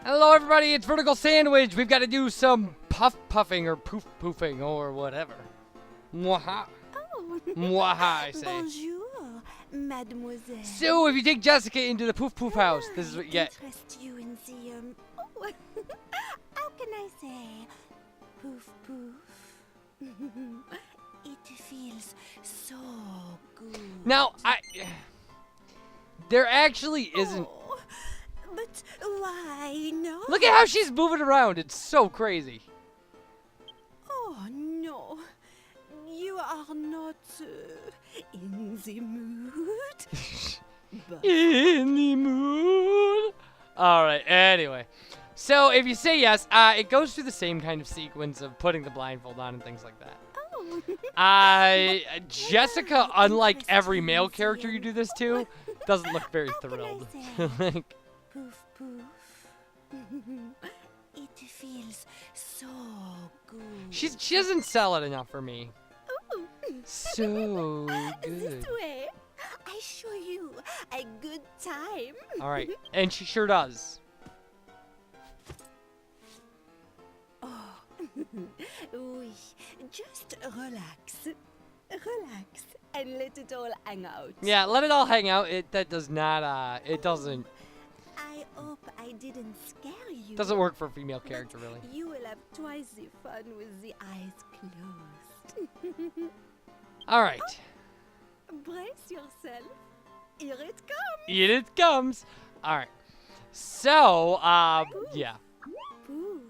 Hello, everybody. It's Vertical Sandwich. We've got to do some puffing or poofing or whatever. Mwaha. Oh. Mwaha, I say. Bonjour, mademoiselle. So, if you take Jessica into the poof house, this is what you get. Interest you in the oh, how can I say? Poof poof. It feels so good. Now, there actually isn't. Oh, but why not? Look at how she's moving around. It's so crazy. Oh no, you are not in the mood. But In the mood. All right. Anyway, so if you say yes, it goes through the same kind of sequence of putting the blindfold on and things like that. oh. Jessica, unlike every male character you do this to, doesn't look very How can I thrilled. say? Like, Poof poof. It feels so good. she doesn't sell it enough for me. Ooh. So This good. way, I show you a good time. All right, and she sure does. Oh, oui. Just relax, relax, and let it all hang out. Yeah, let it all hang out. That does not. It doesn't I hope I didn't scare you. work for a female but character really. You will have twice the fun with the eyes closed. All right, Brace yourself. Here it comes. in it comes. All right. So, yeah. Poof.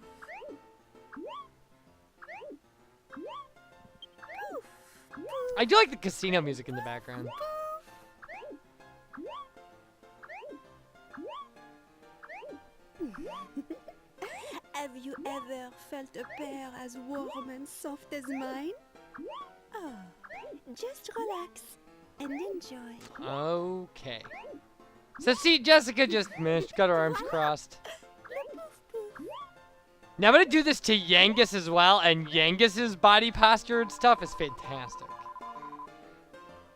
I do like the casino music in the background. Have you ever felt a pair as warm and soft as mine? Oh, just relax and enjoy. Okay. So see, Jessica just missed. Got her arms crossed. Poof, poof. Now I'm gonna do this to Yangus as well, and Yangus's body posture and stuff is fantastic.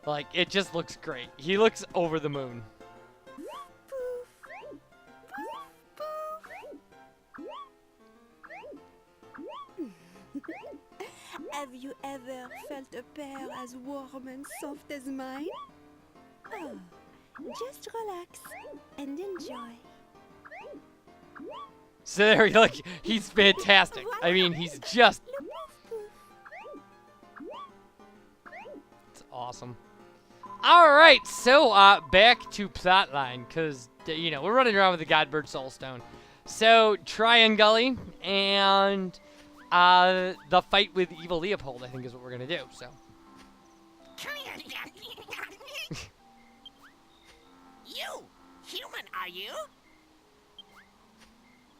Like, it just looks great. He looks over the moon. Have you ever felt a pair as warm and soft as mine? Oh, just relax and enjoy. So there you look. He's fantastic. I mean, he's just it's awesome. All right, so back to plotline, cause you know we're running around with the Godbird Soulstone. So Triangully and the fight with Evil Leopold, I think, is what we're gonna do. So You, human, are you?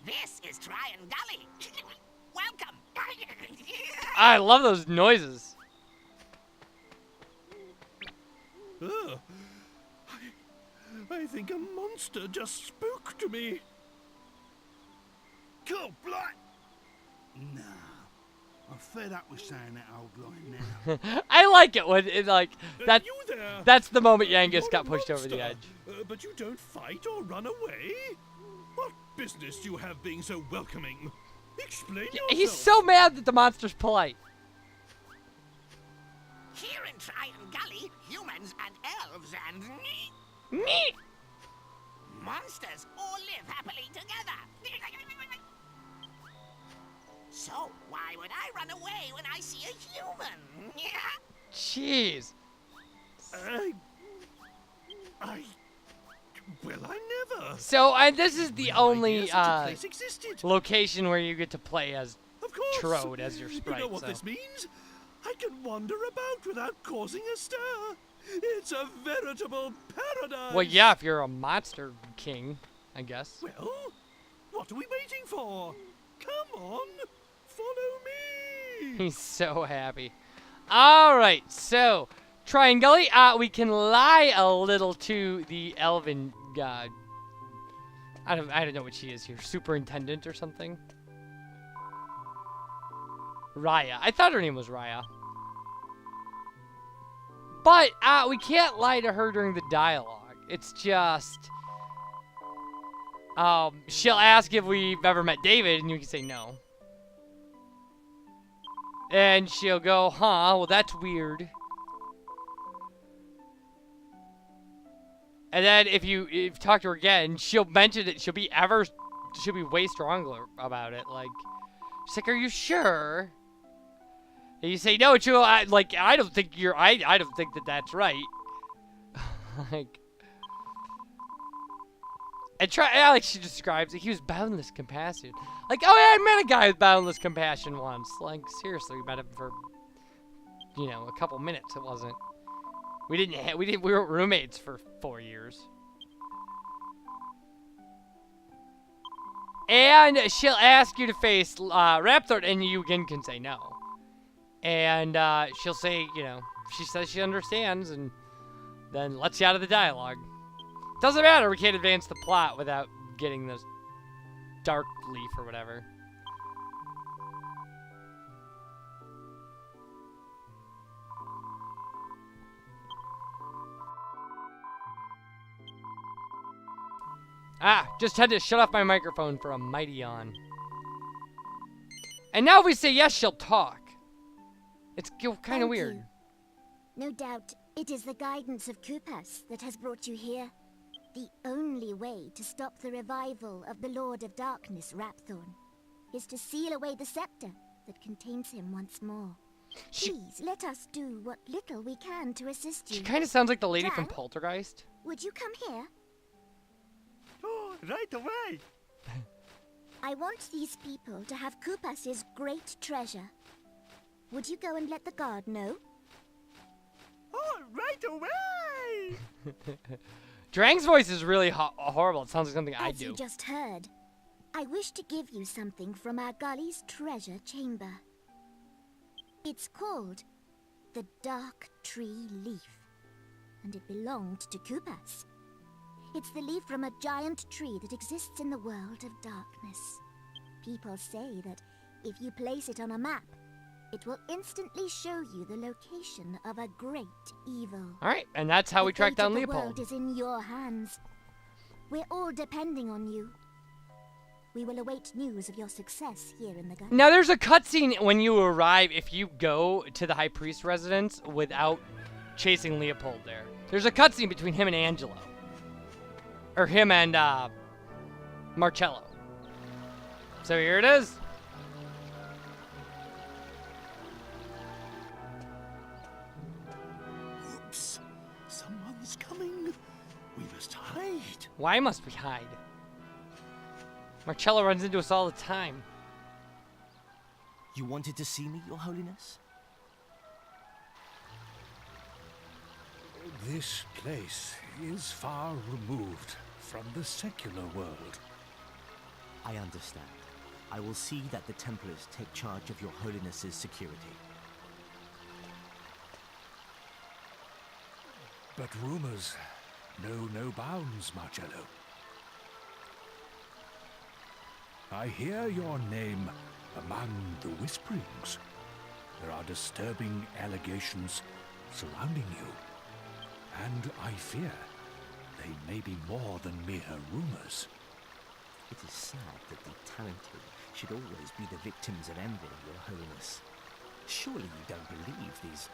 This is Triangully. Welcome. I love those noises. I think a monster just spooked me. Cool, blight. Nah, I'm fed up with saying that old line now. I like it when it like that. You there? That's the moment Yangus You're got a pushed over the monster, edge. But you don't fight or run away? What business do you have being so welcoming? Explain yourself. He's so mad that the monster's polite. Here in Triangully, humans and elves and Me. monsters all live happily together. So why would I run away when I see a human? Jeez. Well, I never. So, and this is the No only idea such a place existed. location where you get to play as Of course. Trode as your You sprite. know what So. this means? I can wander about without causing a stir. It's a veritable paradise. Well, yeah, if you're a monster king, I guess. Well, what are we waiting for? Come on, follow me. He's so happy. All right, so Triangully, we can lie a little to the elven god. I don't know what she is here, superintendent or something. Raya. I thought her name was Raya. But we can't lie to her during the dialogue. It's just she'll ask if we've ever met David, and you can say no. And she'll go, huh, well, that's weird. And then if you talk to her again, she'll mention it. She'll be way stronger about it. Like, she's like, are you sure? And you say, no, she'll, I don't think I don't think that that's right. Like, and like she describes it, he was boundless compassion. Like, oh yeah, I met a guy with boundless compassion once. Like, seriously, we met him for, you know, a couple minutes. It wasn't. We weren't roommates for 4 years. And she'll ask you to face Rapthorn, and you again can say no. And she'll say, you know, she says she understands, and then lets you out of the dialogue. Doesn't matter, we can't advance the plot without getting this dark leaf or whatever. Ah, just had to shut off my microphone for a mighty yawn. And now if we say yes, she'll talk. It's kind of weird. No doubt it is the guidance of Kupas that has brought you here. The only way to stop the revival of the Lord of Darkness, Rapthorn, is to seal away the scepter that contains him once more. Please, let us do what little we can to assist you. She kind of sounds like the lady from Dran, Poltergeist. would you come here? Oh, right away. I want these people to have Kupas's great treasure. Would you go and let the guard know? Oh, right away. Drang's voice is really horrible. It sounds like something I'd As do. you just heard, I wish to give you something from our gully's treasure chamber. It's called the Dark Tree Leaf, and it belonged to Kupas. It's the leaf from a giant tree that exists in the world of darkness. People say that if you place it on a map, it will instantly show you the location of a great evil. All right, and that's how we track down The fate of the Leopold. world is in your hands. We're all depending on you. We will await news of your success here in the garden. Now, there's a cutscene when you arrive if you go to the High Priest residence without chasing Leopold there. There's a cutscene between him and Angelo. Or him and Marcello. So here it is. Oops, someone's coming. We must hide. Why must we hide? Marcello runs into us all the time. You wanted to see me, Your Holiness? This place is far removed from the secular world. I understand. I will see that the Templars take charge of Your Holiness's security. But rumors know no bounds, Marcello. I hear your name among the whisperings. There are disturbing allegations surrounding you. And I fear they may be more than mere rumors. It is sad that the talented should always be the victims of envy, Your Holiness. Surely you don't believe these...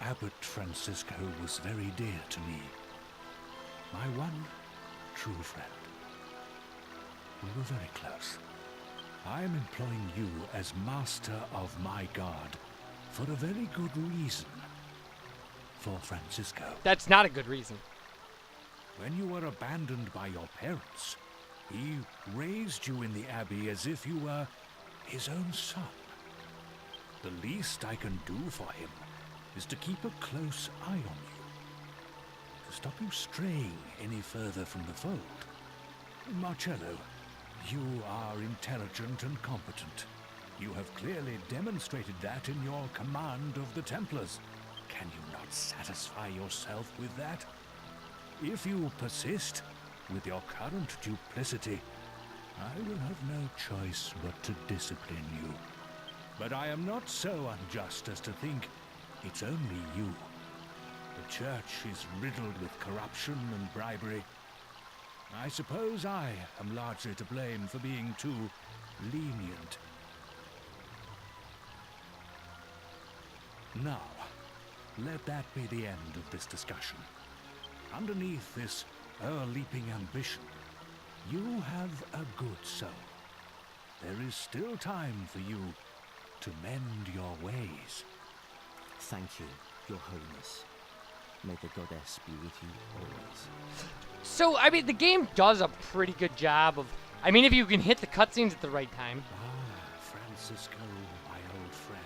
Abbot Francisco was very dear to me. My one true friend. We were very close. I am employing you as master of my guard for a very good reason. For Francisco. That's not a good reason. When you were abandoned by your parents, he raised you in the Abbey as if you were his own son. The least I can do for him is to keep a close eye on you, to stop you straying any further from the fold. Marcello, you are intelligent and competent. You have clearly demonstrated that in your command of the Templars. Can you not satisfy yourself with that? If you persist with your current duplicity, I will have no choice but to discipline you. But I am not so unjust as to think it's only you. The church is riddled with corruption and bribery. I suppose I am largely to blame for being too lenient. Now, let that be the end of this discussion. Underneath this ear-leaping ambition, you have a good soul. There is still time for you to mend your ways. Thank you, Your Holiness. May the goddess be with you always. So, I mean, the game does a pretty good job of... I mean, if you can hit the cutscenes at the right time. Ah, Francisco, my old friend.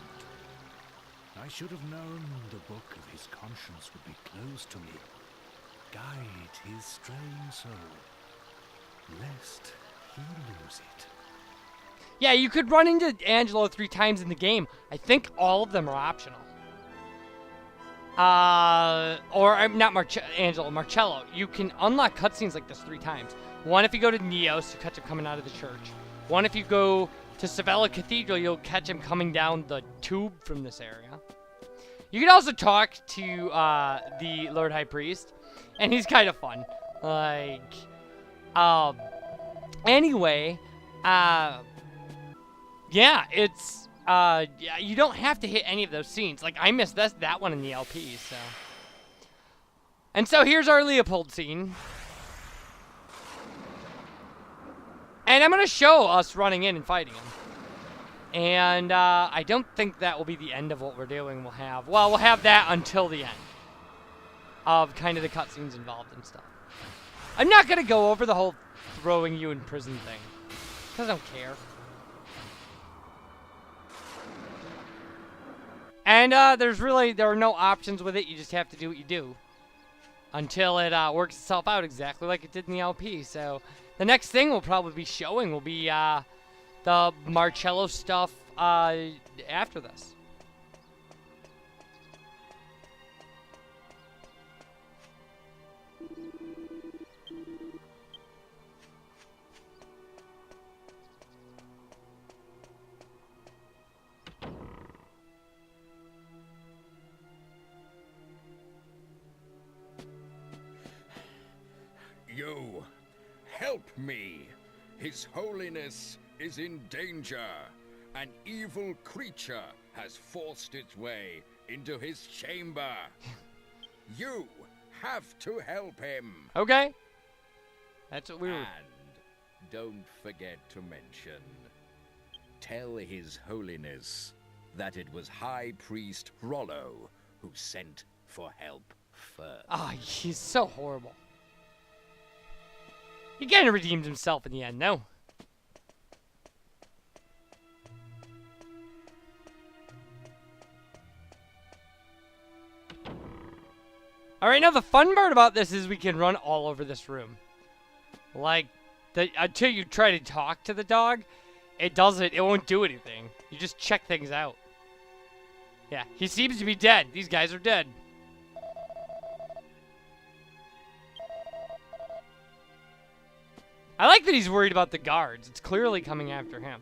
I should have known the book of his conscience would be closed to me. Guide his straying soul, lest he lose it. Yeah, you could run into Angelo 3 times in the game. I think all of them are optional. Angelo, Marcello. You can unlock cutscenes like this 3 times. One if you go to Neos, you catch him coming out of the church. One if you go to Sevilla Cathedral, you'll catch him coming down the tube from this area. You can also talk to the Lord High Priest, and he's kind of fun. Like, anyway, yeah, it's, you don't have to hit any of those scenes. Like, I missed that one in the LP, so. And so here's our Leopold scene. And I'm going to show us running in and fighting him. And I don't think that will be the end of what we're doing. We'll have that until the end of kind of the cutscenes involved and stuff. I'm not going to go over the whole throwing you in prison thing, because I don't care. And there are no options with it. You just have to do what you do until it works itself out exactly like it did in the LP. So the next thing we'll probably be showing will be the Marcello stuff after this. You, help me! His Holiness is in danger. An evil creature has forced its way into his chamber. You have to help him. Okay. That's what we were... And don't forget to mention, tell His Holiness that it was High Priest Rollo who sent for help first. Ah, he's so horrible. He kind of redeemed himself in the end, no? Alright, now the fun part about this is we can run all over this room. Like, until you try to talk to the dog, it won't do anything. You just check things out. Yeah, he seems to be dead. These guys are dead. I like that he's worried about the guards. It's clearly coming after him.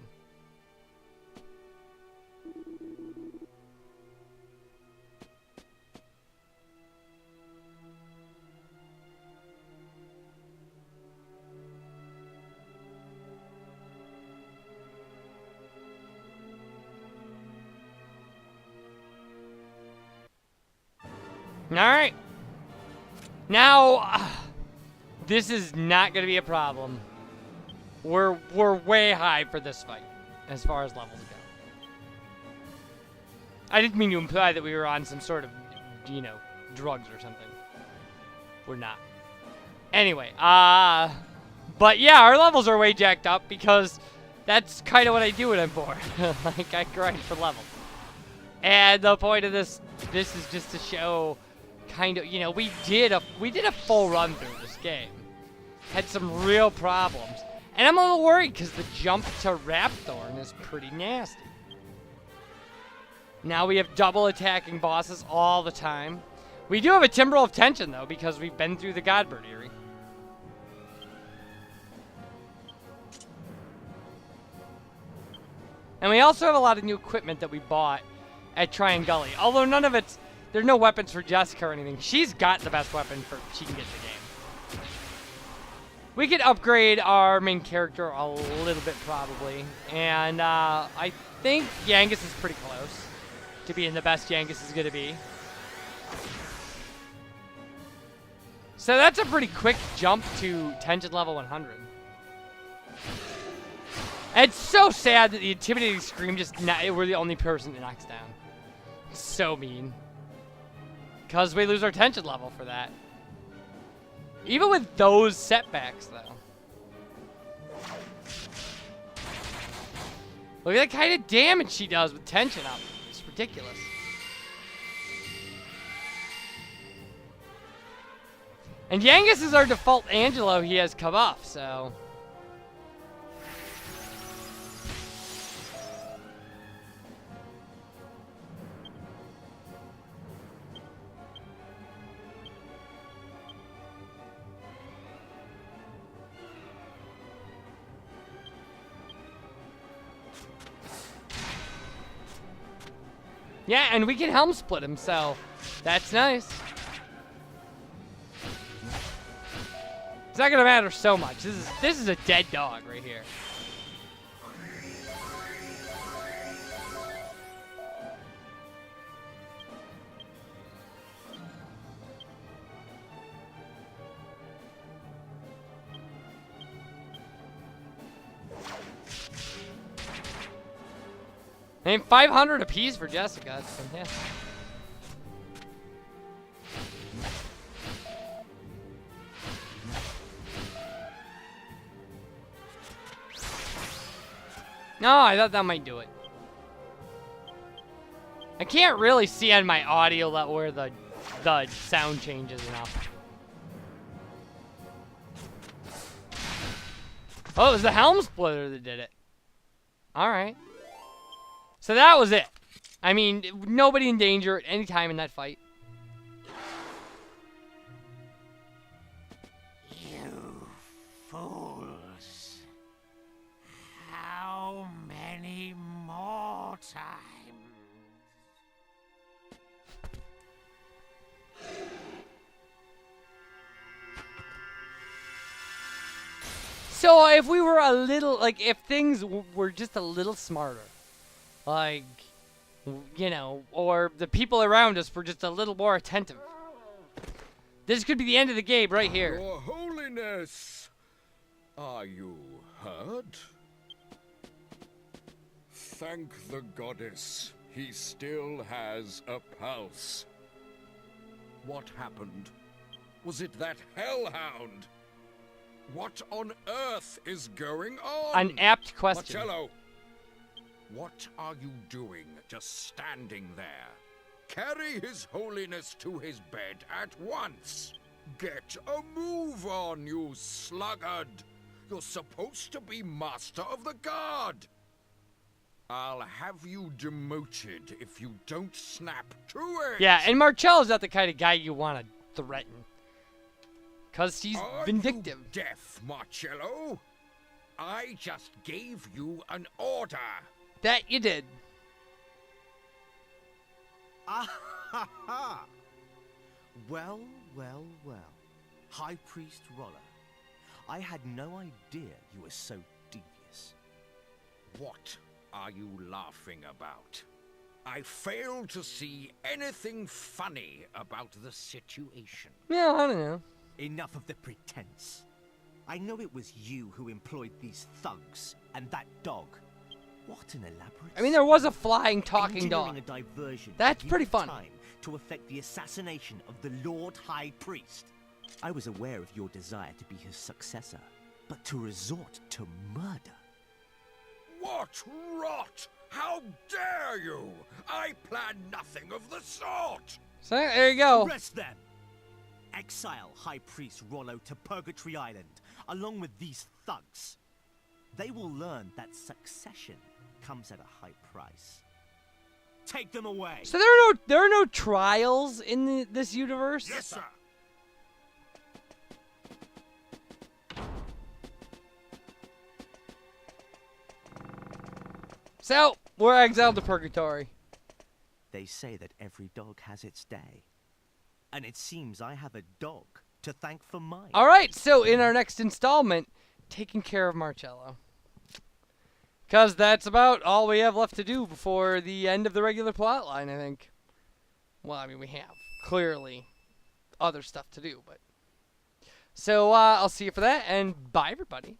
Alright. Now, this is not going to be a problem. We're way high for this fight, as far as levels go. I didn't mean to imply that we were on some sort of, drugs or something. We're not. Anyway, but yeah, our levels are way jacked up because that's kind of what I do when I'm bored. Like, I grind for levels. And the point of this is just to show kind of, we did a full run through this game. Had some real problems. And I'm a little worried because the jump to Rapthorn is pretty nasty. Now we have double attacking bosses all the time. We do have a Timbrel of Tension, though, because we've been through the Godbird Eyrie. And we also have a lot of new equipment that we bought at Triangully. Although none of it's there's no weapons for Jessica or anything. She's got the best weapon for she can get the game. We could upgrade our main character a little bit probably, and I think Yangus is pretty close to being the best Yangus is gonna be. So that's a pretty quick jump to tension level 100. And it's so sad that the intimidating scream we're the only person it knocks down. It's so mean. Because we lose our tension level for that. Even with those setbacks, though. Look at the kind of damage she does with tension up. It's ridiculous. And Yangus is our default Angelo he has come off, so... Yeah, and we can helm split him, so that's nice. It's not gonna matter so much. This is a dead dog right here. I mean, 500 apiece for Jessica. That's fantastic. No, I thought that might do it. I can't really see on my audio where the sound changes enough. Oh, it was the helm splitter that did it. All right. So that was it. I mean, nobody in danger at any time in that fight. You fools. How many more times? So if we were a little, like, if things were just a little smarter, like, you know, or the people around us were just a little more attentive, this could be the end of the game right here. Your Holiness, are you hurt? Thank the goddess, he still has a pulse. What happened? Was it that hellhound? What on earth is going on? An apt question. Marcello, what are you doing just standing there? Carry His Holiness to his bed at once. Get a move on, you sluggard. You're supposed to be Master of the Guard. I'll have you demoted if you don't snap to it. Yeah, and Marcello's not the kind of guy you want to threaten. Because he's Are vindictive. you deaf, Marcello? I just gave you an order. That you did. Ah ha ha! Well, well, well. High Priest Roller, I had no idea you were so devious. What are you laughing about? I fail to see anything funny about the situation. Yeah, I don't know. Enough of the pretense. I know it was you who employed these thugs and that dog. What an elaborate... I mean, there was a flying, talking Engineering dog. a diversion That's to pretty give fun. time to effect the assassination of the Lord High Priest. I was aware of your desire to be his successor, but to resort to murder... What rot! How dare you! I plan nothing of the sort! So, there you go. Arrest them! Exile High Priest Rollo to Purgatory Island, along with these thugs. They will learn that succession comes at a high price. Take them away! So there are no trials in this universe? Yes, sir! So, we're exiled to Purgatory. They say that every dog has its day. And it seems I have a dog to thank for mine. All right, so in our next installment, taking care of Marcello. Because that's about all we have left to do before the end of the regular plot line, I think. Well, I mean, we have clearly other stuff to do, but. So I'll see you for that, and bye, everybody.